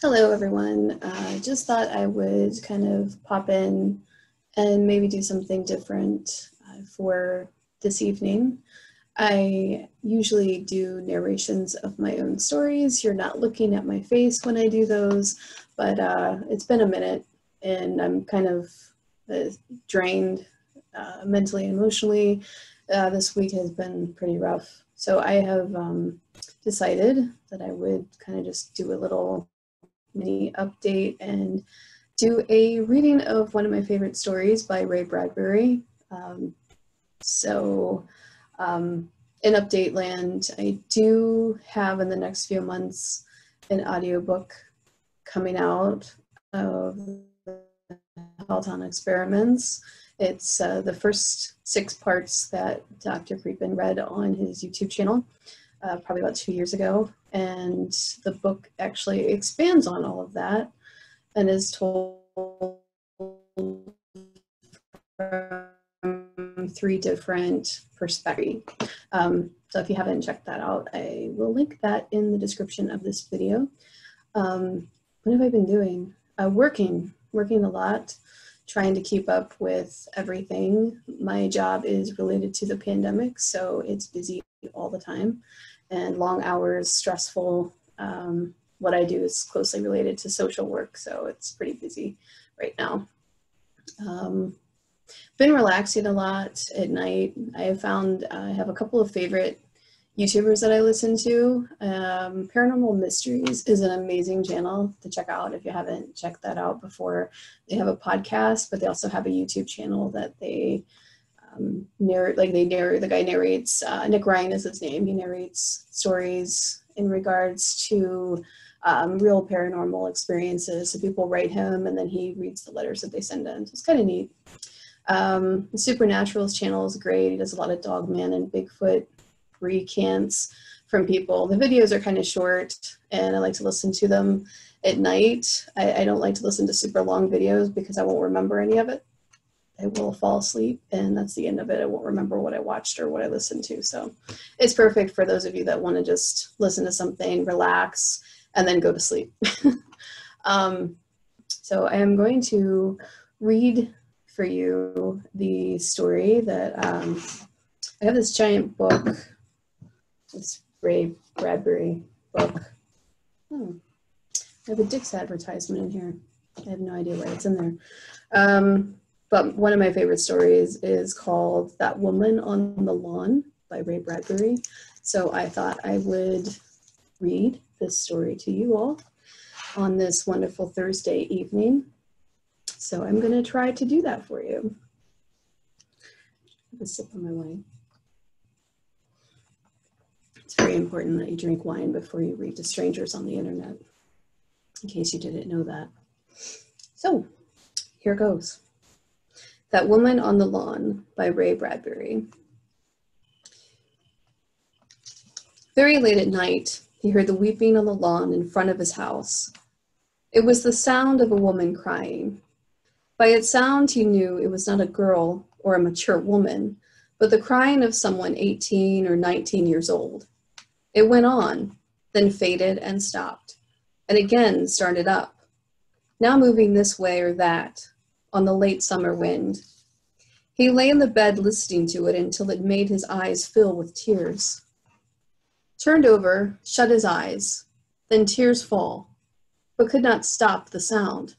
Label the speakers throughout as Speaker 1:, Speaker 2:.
Speaker 1: Hello, everyone. Just thought I would kind of pop in and maybe do something different for this evening. I usually do narrations of my own stories. You're not looking at my face when I do those, but it's been a minute and I'm kind of drained mentally and emotionally. This week has been pretty rough. So I have decided that I would kind of just do a little mini update and do a reading of one of my favorite stories by Ray Bradbury. In update land, I do have in the next few months an audiobook coming out of Helltown Experiments. It's the first 6 parts that Dr. Creepin read on his YouTube channel probably about 2 years ago. And the book actually expands on all of that and is told from 3 different perspectives. So if you haven't checked that out, I will link that in the description of this video. What have I been doing? Working a lot, trying to keep up with everything. My job is related to the pandemic, so it's busy all the time and long hours, stressful. What I do is closely related to social work, so it's pretty busy right now. Been relaxing a lot at night. I have found I have a couple of favorite YouTubers that I listen to. Paranormal Mysteries is an amazing channel to check out if you haven't checked that out before. They have a podcast, but they also have a YouTube channel that they narrate, the guy narrates, Nick Ryan is his name, he narrates stories in regards to real paranormal experiences. So people write him and then he reads the letters that they send in. So it's kind of neat. Supernatural's channel is great. He does a lot of Dogman and Bigfoot recants from people. The videos are kind of short and I like to listen to them at night. I don't like to listen to super long videos because I won't remember any of it. I will fall asleep and that's the end of it. I won't remember what I watched or what I listened to. So it's perfect for those of you that want to just listen to something, relax, and then go to sleep. So I am going to read for you the story that I have this giant book, this Ray Bradbury book. Oh, I have a Dick's advertisement in here. I have no idea why it's in there. But one of my favorite stories is called That Woman on the Lawn by Ray Bradbury. So I thought I would read this story to you all on this wonderful Thursday evening. So I'm going to try to do that for you. Have a sip of my wine. It's very important that you drink wine before you read to strangers on the internet, in case you didn't know that. So here goes. That Woman on the Lawn by Ray Bradbury. Very late at night, he heard the weeping on the lawn in front of his house. It was the sound of a woman crying. By its sound, he knew it was not a girl or a mature woman, but the crying of someone 18 or 19 years old. It went on, then faded and stopped, and again started up, now moving this way or that, on the late summer wind. He lay in the bed listening to it until it made his eyes fill with tears. Turned over, shut his eyes, then tears fall, but could not stop the sound.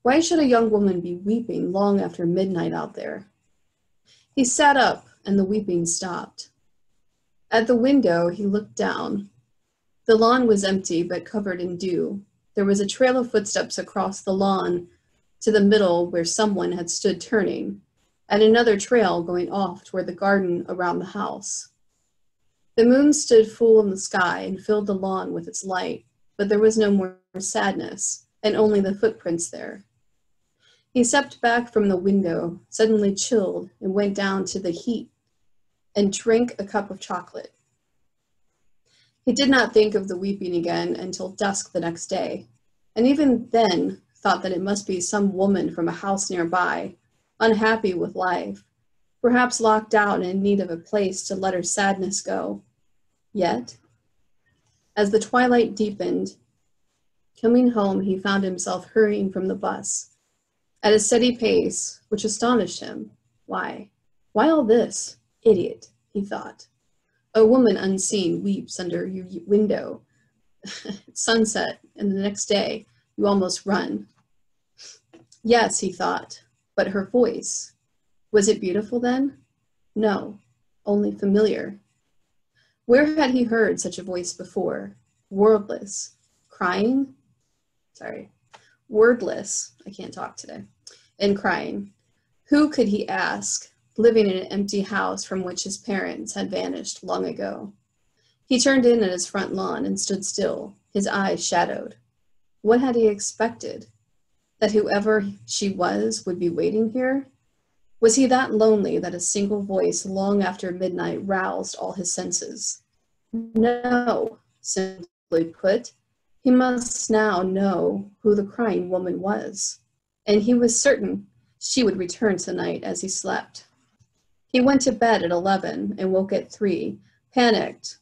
Speaker 1: Why should a young woman be weeping long after midnight out there? He sat up and the weeping stopped. At the window, he looked down. The lawn was empty but covered in dew. There was a trail of footsteps across the lawn to the middle where someone had stood turning, and another trail going off toward the garden around the house. The moon stood full in the sky and filled the lawn with its light, but there was no more sadness, and only the footprints there. He stepped back from the window, suddenly chilled, and went down to the heat and drank a cup of chocolate. He did not think of the weeping again until dusk the next day, and even then thought that it must be some woman from a house nearby, unhappy with life, perhaps locked out and in need of a place to let her sadness go. Yet, As the twilight deepened, coming home, he found himself hurrying from the bus at a steady pace, which astonished him. Why? Why all this? Idiot, he thought. A woman unseen weeps under your window. It's sunset, and the next day, you almost run. Yes, he thought, but her voice. Was it beautiful then? No, only familiar. Where had he heard such a voice before? Wordless. Crying? Wordless. I can't talk today. And crying. Who could he ask, living in an empty house from which his parents had vanished long ago? He turned in at his front lawn and stood still, his eyes shadowed. What had he expected? That whoever she was would be waiting here? Was he that lonely that a single voice long after midnight roused all his senses? No, simply put, he must now know who the crying woman was, and he was certain she would return tonight as he slept. He went to bed at 11 and woke at 3, panicked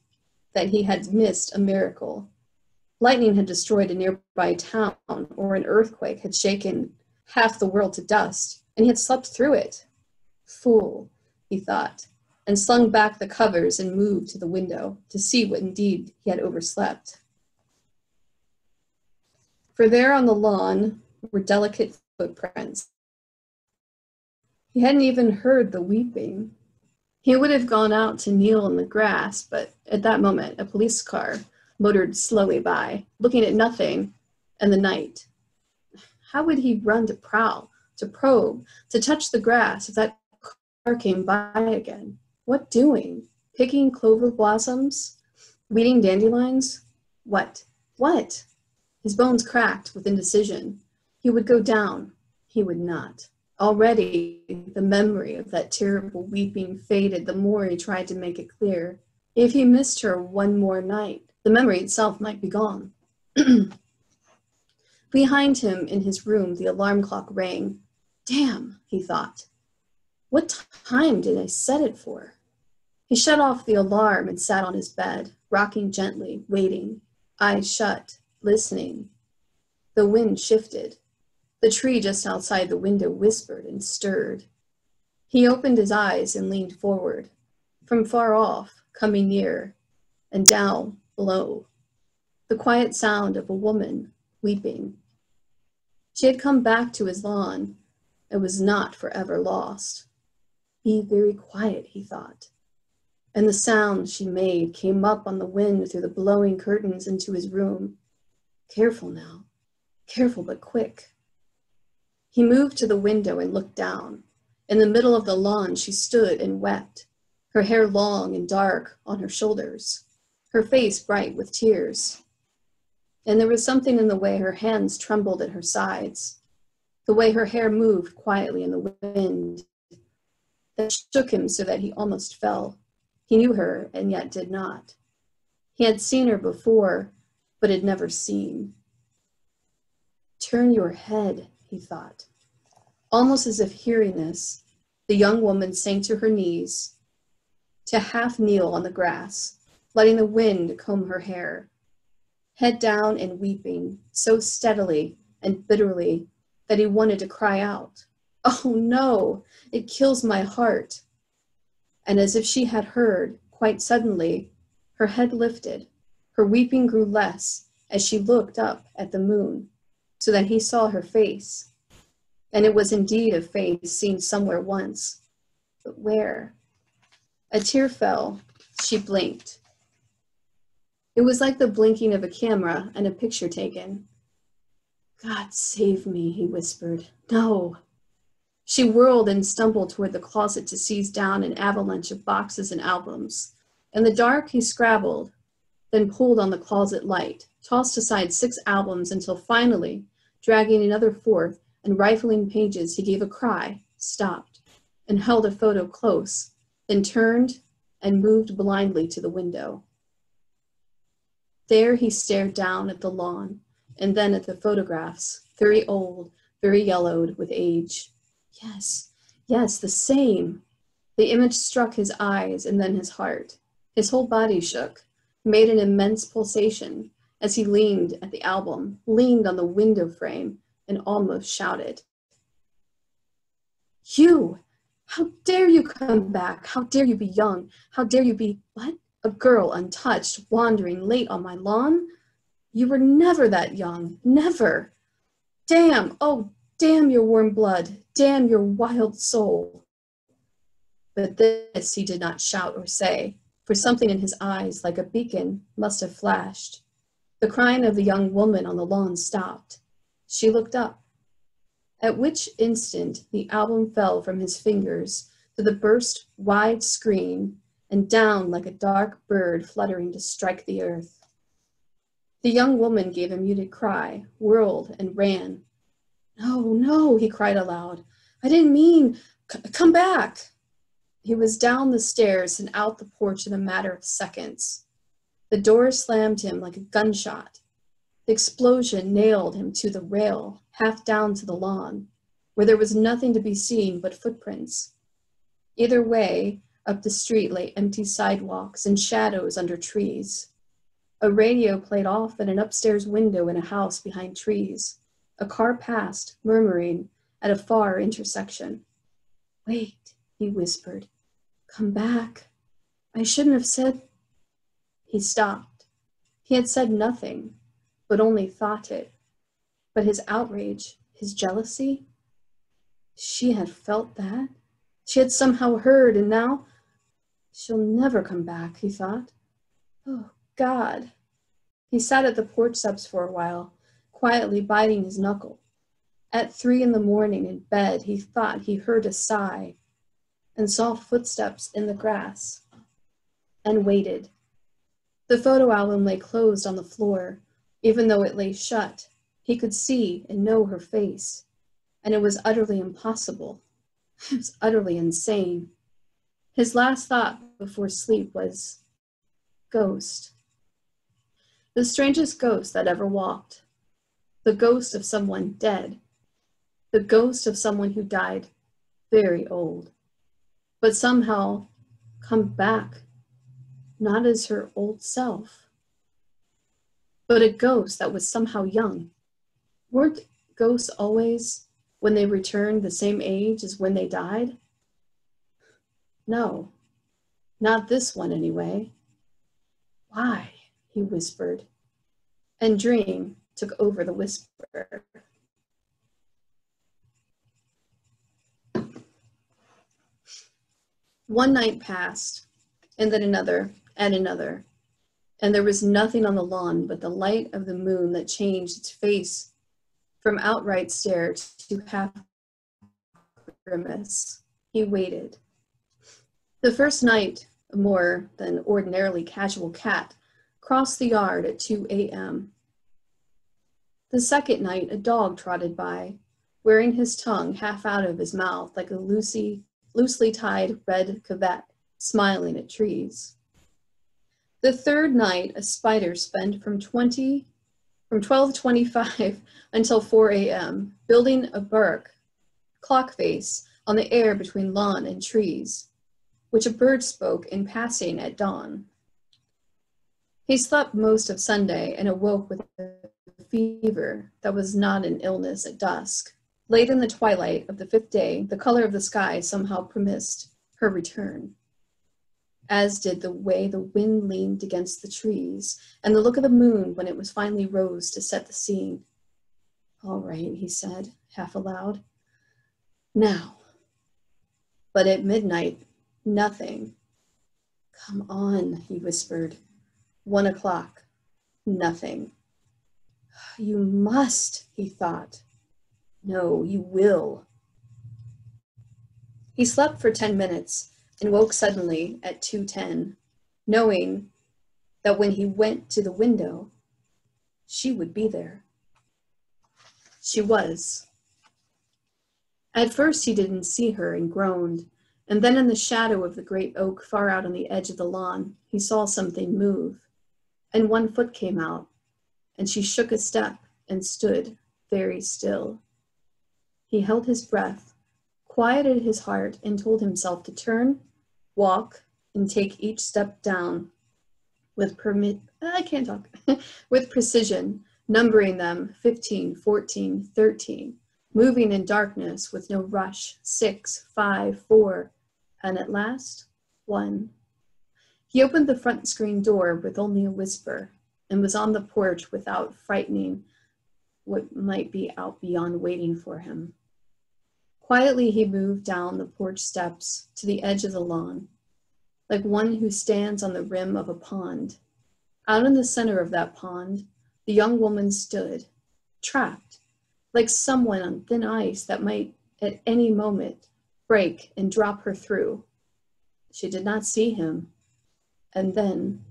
Speaker 1: that he had missed a miracle. Lightning had destroyed a nearby town, or an earthquake had shaken half the world to dust, and he had slept through it. Fool, he thought, and slung back the covers and moved to the window to see what indeed he had overslept. For there on the lawn were delicate footprints. He hadn't even heard the weeping. He would have gone out to kneel in the grass, but at that moment a police car motored slowly by, looking at nothing and the night. How would he run to prowl, to probe, to touch the grass if that car came by again? What doing? Picking clover blossoms? Weeding dandelions? What? What? His bones cracked with indecision. He would go down. He would not. Already, the memory of that terrible weeping faded the more he tried to make it clear. If he missed her one more night, the memory itself might be gone. Behind him in his room, the alarm clock rang. Damn, he thought. What time did I set it for? He shut off the alarm and sat on his bed, rocking gently, waiting, eyes shut, listening. The wind shifted. The tree just outside the window whispered and stirred. He opened his eyes and leaned forward. From far off, coming near, and down below, the quiet sound of a woman weeping. She had come back to his lawn and was not forever lost. Be very quiet, he thought. And the sound she made came up on the wind through the blowing curtains into his room. Careful now, careful but quick. He moved to the window and looked down. In the middle of the lawn she stood and wept, her hair long and dark on her shoulders, her face bright with tears. And there was something in the way her hands trembled at her sides, the way her hair moved quietly in the wind, that shook him so that he almost fell. He knew her and yet did not. He had seen her before, but had never seen. Turn your head, he thought. Almost as if hearing this, the young woman sank to her knees, to half kneel on the grass, letting the wind comb her hair, head down and weeping so steadily and bitterly that he wanted to cry out, "Oh no, it kills my heart." And as if she had heard, quite suddenly, her head lifted, her weeping grew less as she looked up at the moon, so that he saw her face. And it was indeed a face seen somewhere once, but where? A tear fell. She blinked. It was like the blinking of a camera and a picture taken. God save me, he whispered. No. She whirled and stumbled toward the closet to seize down an avalanche of boxes and albums. In the dark, he scrabbled, then pulled on the closet light, tossed aside 6 albums until finally, dragging another fourth and rifling pages, he gave a cry, stopped, and held a photo close, then turned and moved blindly to the window. There he stared down at the lawn, and then at the photographs, very old, very yellowed with age. Yes, yes, the same. The image struck his eyes and then his heart. His whole body shook. made an immense pulsation as he leaned at the album, leaned on the window frame, and almost shouted. You! How dare you come back? How dare you be young? How dare you be, what? A girl untouched, wandering late on my lawn? You were never that young, never. Damn, oh, damn your warm blood, damn your wild soul. But this he did not shout or say, for something in his eyes, like a beacon, must have flashed. The crying of the young woman on the lawn stopped. She looked up, at which instant the album fell from his fingers to the burst wide screen and down like a dark bird fluttering to strike the earth. The young woman gave a muted cry, whirled, and ran. No, no, he cried aloud. I didn't mean, come back. He was down the stairs and out the porch in a matter of seconds. The door slammed him like a gunshot. The explosion nailed him to the rail, half down to the lawn, where there was nothing to be seen but footprints. Either way, up the street lay empty sidewalks and shadows under trees. A radio played off at an upstairs window in a house behind trees. A car passed, murmuring, at a far intersection. Wait, he whispered. Come back. I shouldn't have said. He stopped. He had said nothing, but only thought it. But his outrage, his jealousy, she had felt that. She had somehow heard, and now she'll never come back, he thought. Oh, God. He sat at the porch steps for a while, quietly biting his knuckle. At 3 a.m. in bed, he thought he heard a sigh and saw footsteps in the grass, and waited. The photo album lay closed on the floor. Even though it lay shut, he could see and know her face, and it was utterly impossible. It was utterly insane. His last thought before sleep was, ghost. The strangest ghost that ever walked. The ghost of someone dead. The ghost of someone who died very old, but somehow come back, not as her old self, but a ghost that was somehow young. Weren't ghosts always, when they returned, the same age as when they died? No, not this one anyway. Why? He whispered, and dream took over the whisper. One night passed, and then another, and another, and there was nothing on the lawn but the light of the moon that changed its face from outright stare to half grimace. He waited. The first night, a more than ordinarily casual cat crossed the yard at 2 a.m. The second night, a dog trotted by, wearing his tongue half out of his mouth like a loosely tied red cavette, smiling at trees. The third night, a spider spent from 12:25 until 4 a.m., building a clock face on the air between lawn and trees, which a bird spoke in passing at dawn. He slept most of Sunday and awoke with a fever that was not an illness at dusk. Late in the twilight of the 5th day, the color of the sky somehow promised her return, as did the way the wind leaned against the trees and the look of the moon when it was finally rose to set the scene. All right, he said, half aloud. Now. But at midnight, nothing. Come on, he whispered. 1 o'clock. Nothing. You must, he thought. No, you will. He slept for 10 minutes and woke suddenly at 2:10, knowing that when he went to the window, she would be there. She was. At first he didn't see her and groaned, and then in the shadow of the great oak far out on the edge of the lawn, he saw something move, and one foot came out, and she shook a step and stood very still. He held his breath, quieted his heart, and told himself to turn, walk, and take each step down. I can't talk, with precision, numbering them 15, 14, 13, moving in darkness with no rush, 6, 5, 4, and at last, 1. He opened the front screen door with only a whisper and was on the porch without frightening what might be out beyond waiting for him. Quietly, he moved down the porch steps to the edge of the lawn, like one who stands on the rim of a pond. Out in the center of that pond, the young woman stood, trapped, like someone on thin ice that might at any moment break and drop her through. She did not see him. And then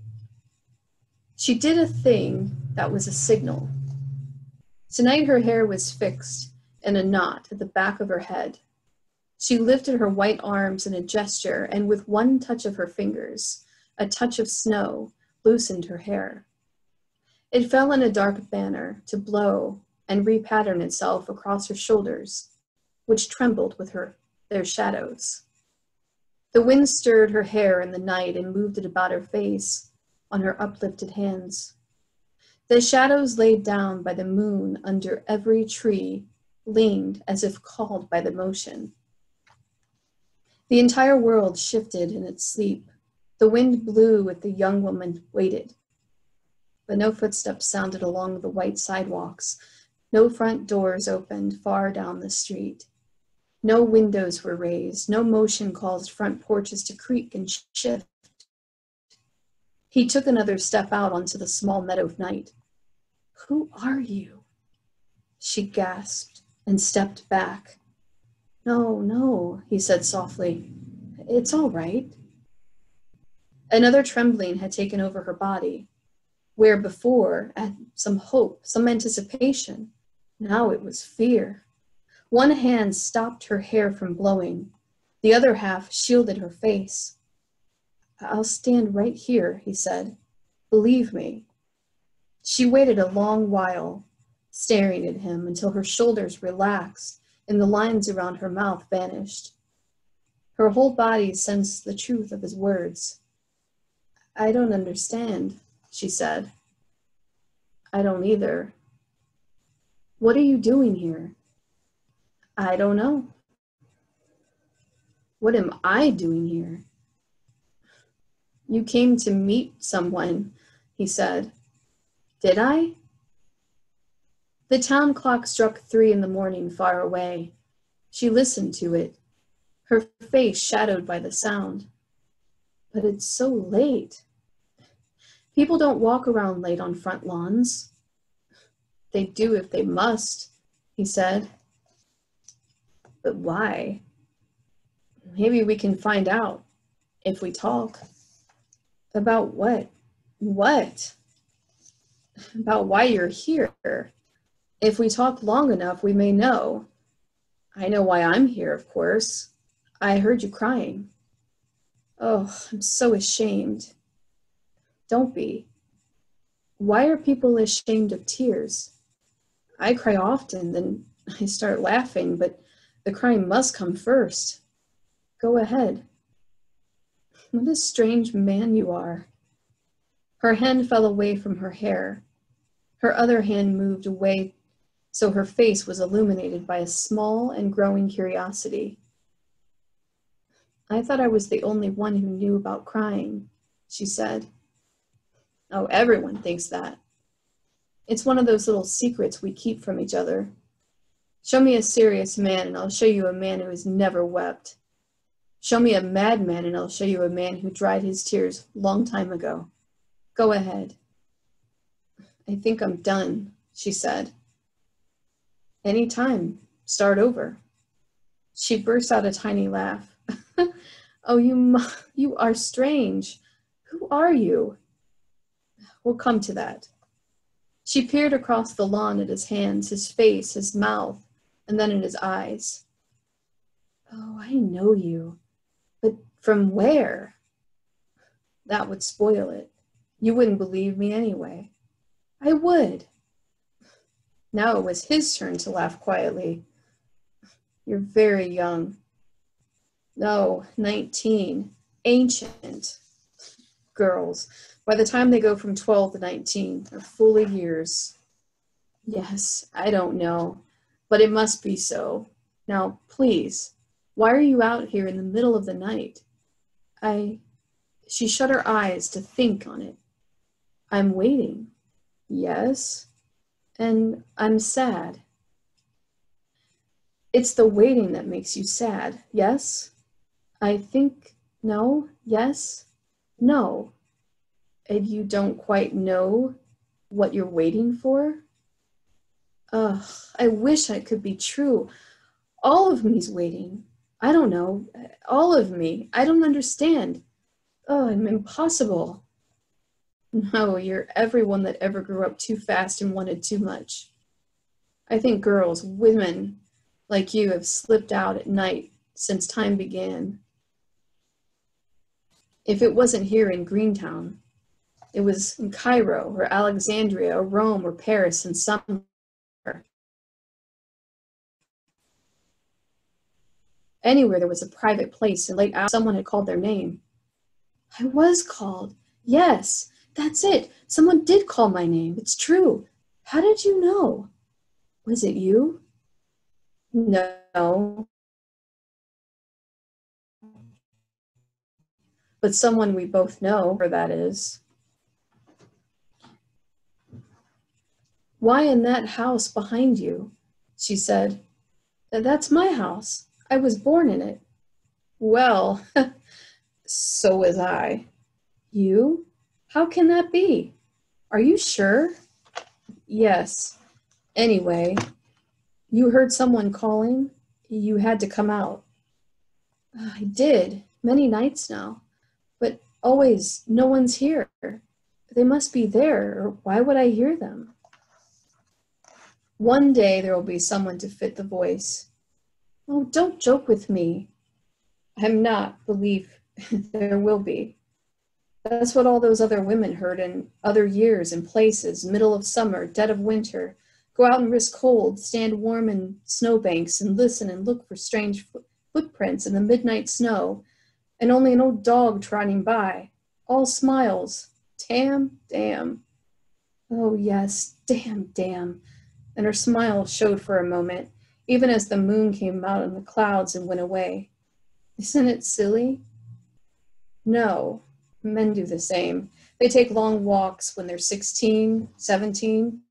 Speaker 1: she did a thing that was a signal. Tonight her hair was fixed in a knot at the back of her head. She lifted her white arms in a gesture, and with one touch of her fingers, a touch of snow, loosened her hair. It fell in a dark banner to blow and repattern itself across her shoulders, which trembled with their shadows. The wind stirred her hair in the night and moved it about her face on her uplifted hands. The shadows laid down by the moon under every tree leaned as if called by the motion. The entire world shifted in its sleep. The wind blew as the young woman waited. But no footsteps sounded along the white sidewalks. No front doors opened far down the street. No windows were raised. No motion caused front porches to creak and shift. He took another step out onto the small meadow of night. "Who are you?" she gasped and stepped back. No, he said softly. "It's all right." Another trembling had taken over her body. Where before, at some hope, some anticipation, now it was fear. One hand stopped her hair from blowing. The other half shielded her face. "I'll stand right here," he said. "Believe me." She waited a long while, staring at him until her shoulders relaxed and the lines around her mouth vanished. Her whole body sensed the truth of his words. "I don't understand," she said. "I don't either." "What are you doing here?" "I don't know." "What am I doing here?" "You came to meet someone," he said. "Did I?" The town clock struck 3 in the morning far away. She listened to it, her face shadowed by the sound. But it's so late. People don't walk around late on front lawns. "They do if they must," he said. "But why?" "Maybe we can find out if we talk." "About what?" "What?" "About why you're here. If we talk long enough, we may know. I know why I'm here, of course. I heard you crying." "Oh, I'm so ashamed." "Don't be." "Why are people ashamed of tears?" "I cry often, then I start laughing, but the crying must come first." "Go ahead." "What a strange man you are." Her hand fell away from her hair. Her other hand moved away so her face was illuminated by a small and growing curiosity. "I thought I was the only one who knew about crying," she said. "Oh, everyone thinks that. It's one of those little secrets we keep from each other. Show me a serious man and I'll show you a man who has never wept. Show me a madman and I'll show you a man who dried his tears long time ago. Go ahead." "I think I'm done," she said. "Any time. Start over." She burst out a tiny laugh. "Oh, you are strange. Who are you?" "We'll come to that." She peered across the lawn at his hands, his face, his mouth, and then at his eyes. "Oh, I know you. But from where?" "That would spoil it. You wouldn't believe me anyway." "I would." Now it was his turn to laugh quietly. "You're very young." "No, 19. Ancient. Girls. By the time they go from 12 to 19, they're fully years. Yes, I don't know, but it must be so. Now, please, why are you out here in the middle of the night? She shut her eyes to think on it. I'm waiting. Yes, and I'm sad. It's the waiting that makes you sad, yes? I think, no, yes, no. And you don't quite know what you're waiting for? Ugh, I wish it could be true. All of me's waiting. I don't know. All of me. I don't understand. Oh, I'm impossible. No, you're everyone that ever grew up too fast and wanted too much. I think girls, women like you have slipped out at night since time began. If it wasn't here in Greentown, it was in Cairo or Alexandria or Rome or Paris and somewhere. Anywhere there was a private place and late hours someone had called their name. I was called. Yes, that's it. Someone did call my name. It's true. How did you know? Was it you? No. But someone we both know, or that is. Why in that house behind you? She said. That's my house. I was born in it. Well, so was I. You? How can that be? Are you sure? Yes. Anyway, you heard someone calling? You had to come out. I did, many nights now. But always, no one's here. They must be there, or why would I hear them? One day there will be someone to fit the voice. Oh, don't joke with me. I'm not, believe there will be. That's what all those other women heard in other years and places, middle of summer, dead of winter. Go out and risk cold, stand warm in snowbanks and listen and look for strange footprints in the midnight snow, and only an old dog trotting by, all smiles. Damn. Oh yes, damn. And her smile showed for a moment, even as the moon came out in the clouds and went away. Isn't it silly? No, men do the same. They take long walks when they're 16, 17.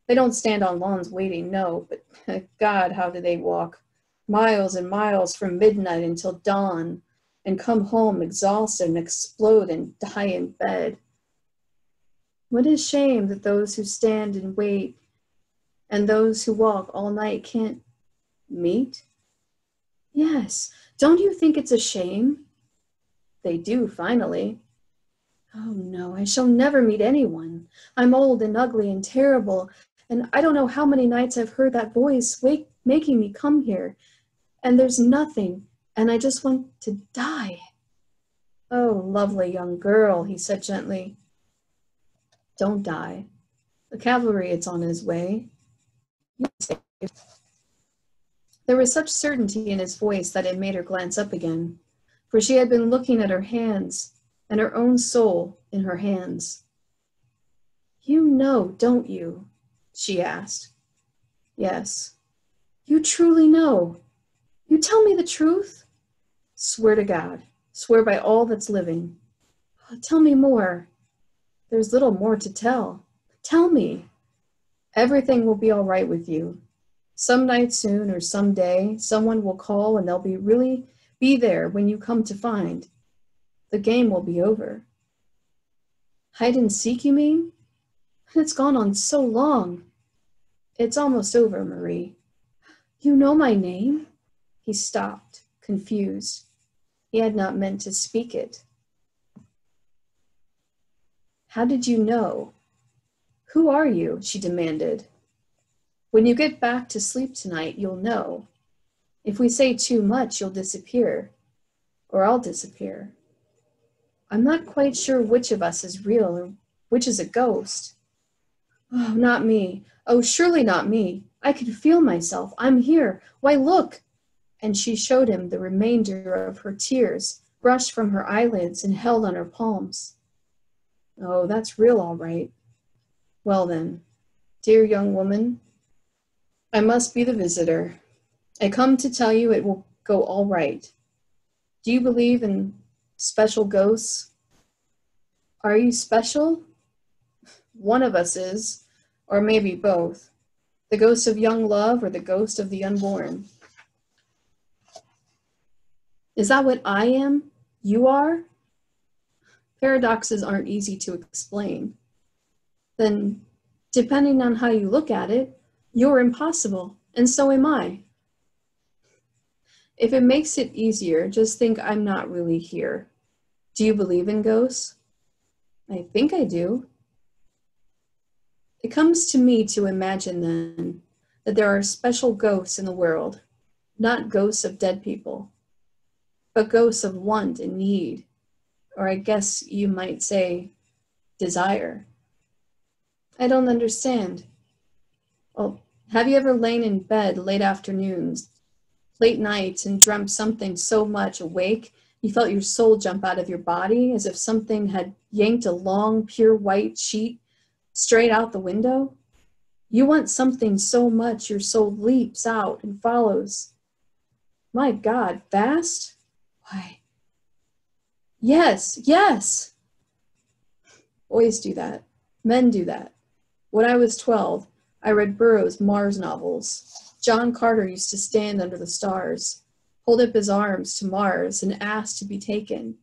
Speaker 1: They don't stand on lawns waiting, no, but God, how do they walk? Miles and miles from midnight until dawn, and come home exhausted and explode and die in bed. What a shame that those who stand and wait and those who walk all night can't meet? Yes, don't you think it's a shame? They do, finally. Oh no, I shall never meet anyone. I'm old and ugly and terrible, and I don't know how many nights I've heard that voice making me come here, and there's nothing, and I just want to die. Oh, lovely young girl, he said gently. Don't die. The cavalry is on his way. There was such certainty in his voice that it made her glance up again, for she had been looking at her hands and her own soul in her hands. You know, don't you? She asked. Yes. You truly know. You tell me the truth? Swear to God. Swear by all that's living. Tell me more. There's little more to tell. Tell me. Everything will be all right with you. Some night soon or some day, someone will call and they'll really be there when you come to find. The game will be over. Hide and seek, you mean? It's gone on so long. It's almost over, Marie. You know my name? He stopped, confused. He had not meant to speak it. How did you know? Who are you? She demanded. When you get back to sleep tonight, you'll know. If we say too much, you'll disappear. Or I'll disappear. I'm not quite sure which of us is real or which is a ghost. Oh, not me. Oh, surely not me. I can feel myself. I'm here. Why, look. And she showed him the remainder of her tears, brushed from her eyelids and held on her palms. Oh, that's real all right. Well then, dear young woman, I must be the visitor. I come to tell you it will go all right. Do you believe in special ghosts? Are you special? One of us is, or maybe both. The ghost of young love or the ghost of the unborn. Is that what I am? You are? Paradoxes aren't easy to explain. Then, depending on how you look at it, you're impossible, and so am I. If it makes it easier, just think I'm not really here. Do you believe in ghosts? I think I do. It comes to me to imagine then that there are special ghosts in the world, not ghosts of dead people, but ghosts of want and need, or I guess you might say desire. I don't understand. Well, have you ever lain in bed late afternoons, late nights, and dreamt something so much awake you felt your soul jump out of your body as if something had yanked a long, pure white sheet straight out the window? You want something so much your soul leaps out and follows. My God, fast? Why? Yes, yes! Boys do that. Men do that. When I was 12, I read Burroughs' Mars novels. John Carter used to stand under the stars, hold up his arms to Mars, and ask to be taken.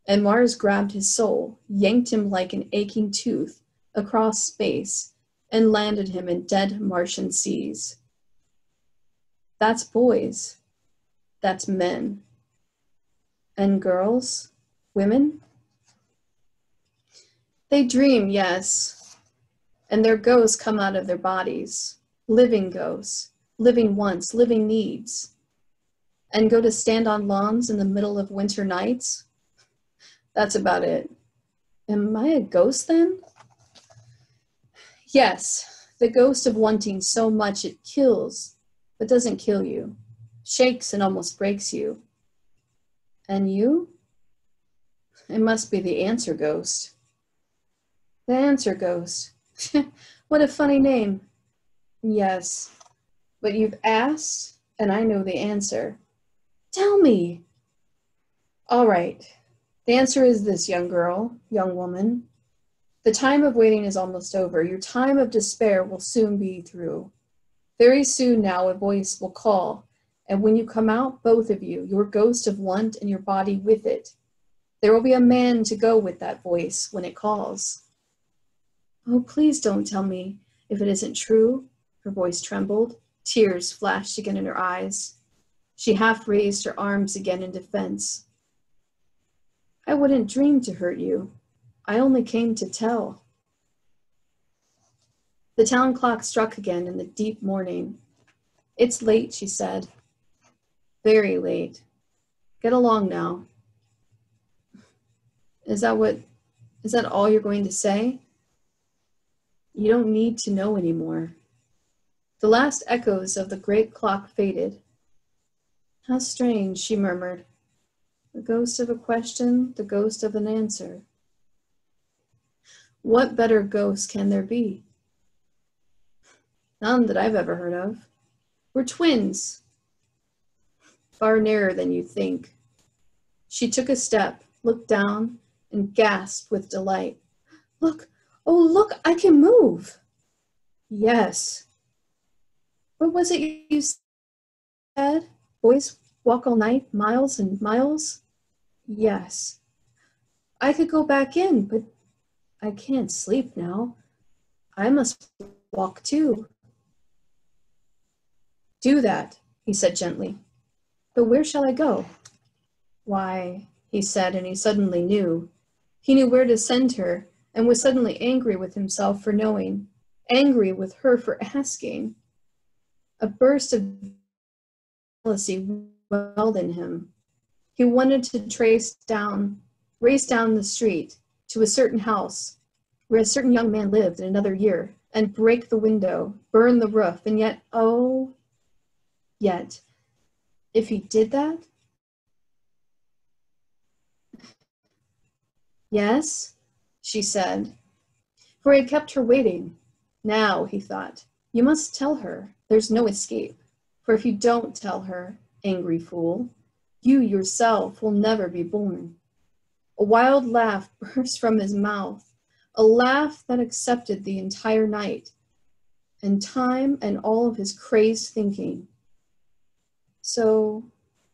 Speaker 1: And Mars grabbed his soul, yanked him like an aching tooth across space, and landed him in dead Martian seas. That's boys. That's men. And girls? Women? They dream, yes. And their ghosts come out of their bodies. Living ghosts. Living wants, living needs. And go to stand on lawns in the middle of winter nights? That's about it. Am I a ghost then? Yes, the ghost of wanting so much it kills, but doesn't kill you, shakes and almost breaks you. And you? It must be the answer ghost. The answer ghost. What a funny name. Yes, but you've asked, and I know the answer. Tell me. All right. The answer is this, young girl, young woman. The time of waiting is almost over. Your time of despair will soon be through. Very soon now a voice will call, and when you come out, both of you, your ghost of want and your body with it, there will be a man to go with that voice when it calls. Oh, please don't tell me if it isn't true. Her voice trembled. Tears flashed again in her eyes. She half raised her arms again in defense. I wouldn't dream to hurt you. I only came to tell. The town clock struck again in the deep morning. It's late, she said. Very late. Get along now. Is that all you're going to say? You don't need to know anymore. The last echoes of the great clock faded. How strange, she murmured. The ghost of a question, the ghost of an answer. What better ghost can there be? None that I've ever heard of. We're twins. Far nearer than you think. She took a step, looked down, and gasped with delight. Look, oh look, I can move. Yes. What was it you said? Boys walk all night, miles and miles? Yes. I could go back in, but I can't sleep now. I must walk too. Do that, he said gently. But where shall I go? Why, he said, and he suddenly knew. He knew where to send her, and was suddenly angry with himself for knowing, angry with her for asking. A burst of jealousy welled in him. He wanted to race down the street to a certain house where a certain young man lived in another year, and break the window, burn the roof, and yet, oh, yet, if he did that? Yes, she said, for he had kept her waiting. Now, he thought, you must tell her. There's no escape. For if you don't tell her, angry fool, you yourself will never be born. A wild laugh burst from his mouth, a laugh that accepted the entire night, and time and all of his crazed thinking. So,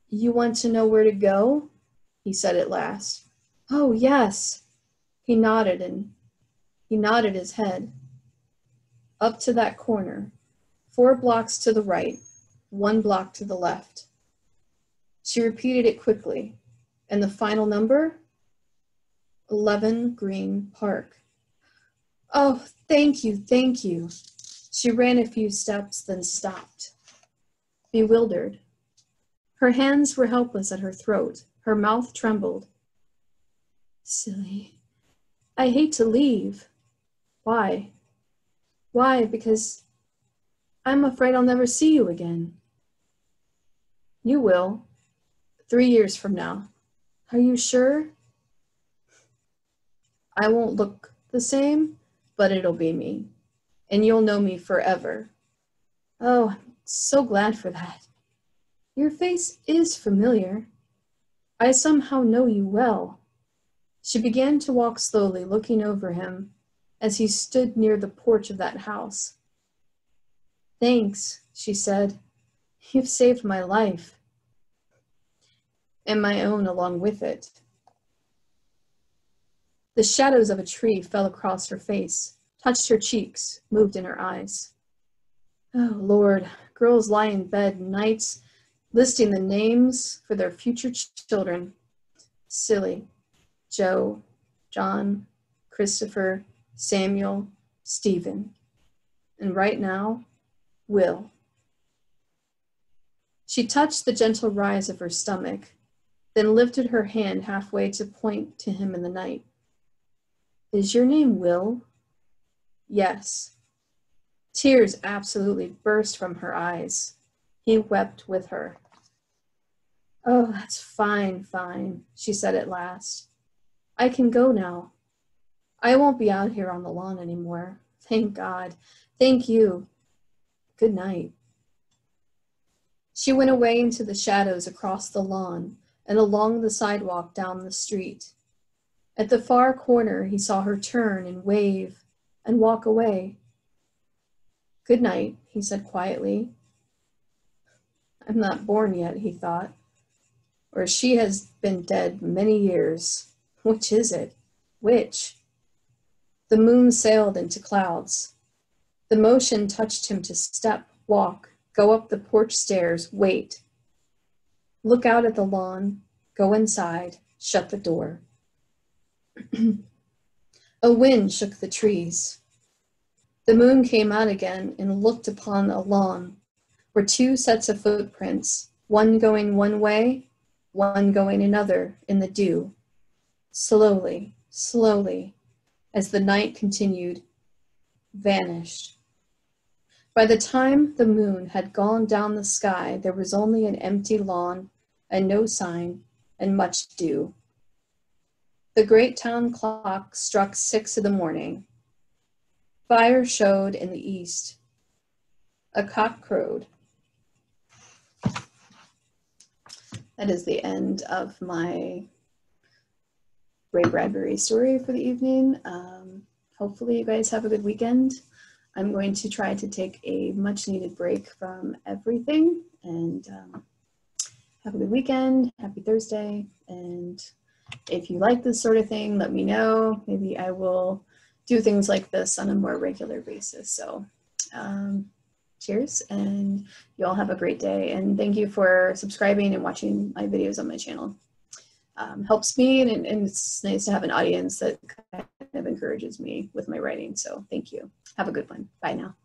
Speaker 1: you want to know where to go? He said at last. Oh, yes. He nodded his head. Up to that corner, 4 blocks to the right, 1 block to the left. She repeated it quickly. And the final number? 11 Green Park. Oh, thank you, thank you. She ran a few steps, then stopped, bewildered. Her hands were helpless at her throat. Her mouth trembled. Silly. I hate to leave. Why? Why? Because I'm afraid I'll never see you again. You will. 3 years from now. Are you sure? I won't look the same, but it'll be me. And you'll know me forever. Oh, I'm so glad for that. Your face is familiar. I somehow know you well. She began to walk slowly, looking over him as he stood near the porch of that house. Thanks, she said. You've saved my life. And my own along with it. The shadows of a tree fell across her face, touched her cheeks, moved in her eyes. Oh, Lord, girls lie in bed nights listing the names for their future children. Silly. Joe, John, Christopher, Samuel, Stephen. And right now, Will. She touched the gentle rise of her stomach, then lifted her hand halfway to point to him in the night. Is your name Will? Yes. Tears absolutely burst from her eyes. He wept with her. Oh, that's fine, fine, she said at last. I can go now. I won't be out here on the lawn anymore. Thank God. Thank you. Good night. She went away into the shadows across the lawn and along the sidewalk down the street. At the far corner, he saw her turn and wave and walk away. Good night, he said quietly. I'm not born yet, he thought. Or she has been dead many years. Which is it? Which? The moon sailed into clouds. The motion touched him to step, walk, go up the porch stairs, wait. Look out at the lawn, go inside, shut the door. A wind shook the trees. The moon came out again and looked upon a lawn where 2 sets of footprints, one going one way, one going another in the dew. Slowly, slowly, as the night continued, vanished. By the time the moon had gone down the sky, there was only an empty lawn and no sign and much dew. The great town clock struck 6 in the morning. Fire showed in the east. A cock crowed. That is the end of my Ray Bradbury story for the evening. Hopefully you guys have a good weekend. I'm going to try to take a much needed break from everything and have a good weekend. Happy Thursday. And if you like this sort of thing, let me know. Maybe I will do things like this on a more regular basis. So cheers, and you all have a great day. And thank you for subscribing and watching my videos on my channel. Helps me, and it's nice to have an audience that kind of encourages me with my writing. So thank you. Have a good one. Bye now.